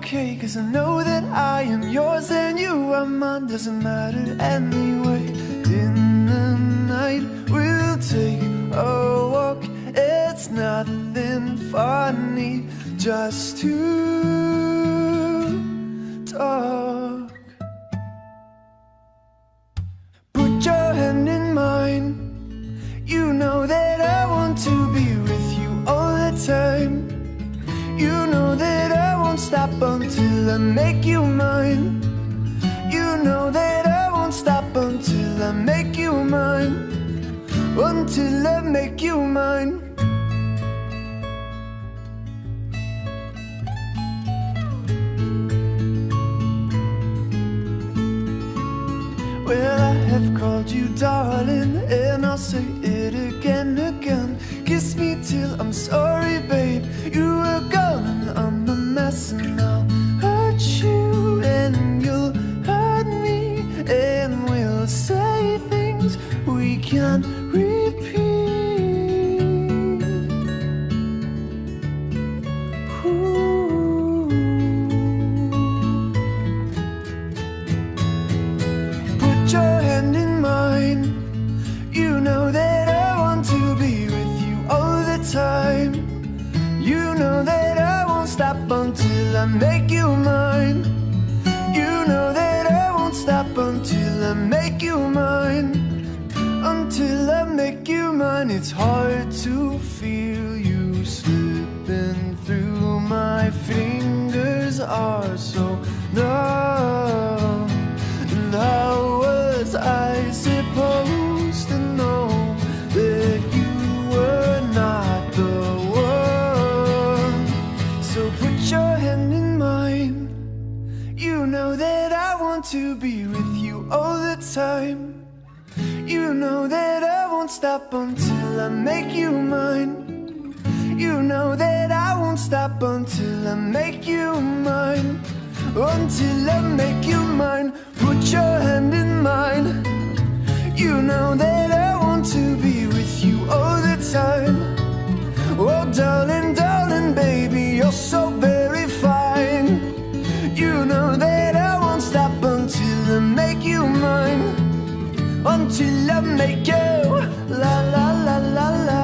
okay, 'cause I know that I am yours and you are mine. Doesn't matter anyway. In the night we'll take a walk. It's nothing funny, just to talk. Put your hand in mine. You know that I want to be with you all the time. You know that I won't stop until I make you mine. You know that I won't stop until I make you mine. Until I make you mine. Well, I have called you darling, and I'll say it again, again. Kiss me till I'm sorry, babe. You were gone and I'm a mess, and I'll hurt you and you'll hurt me, and we'll say things we can't repeat. Ooh. Put your hand in mine. You know that I want to be with you all the time. You know that I won't stop until I make you mine. You know that I won't stop until I make you mine. Until I make you mine. It's hard to feel you slipping through my fingers are so numb. And how was I supposed to know that you were not the one? So put your hand in mine. You know that I want to be with you all the time. You know that I won't stop until I make you mine. You know that I won't stop until I make you mine. Until I make you mine. Put your hand in mine. You know that I want to be with you all the time. Oh darling, darling, baby, you're so very fine. You know that I won't stop until I make you mine. Until I make you la la la la la.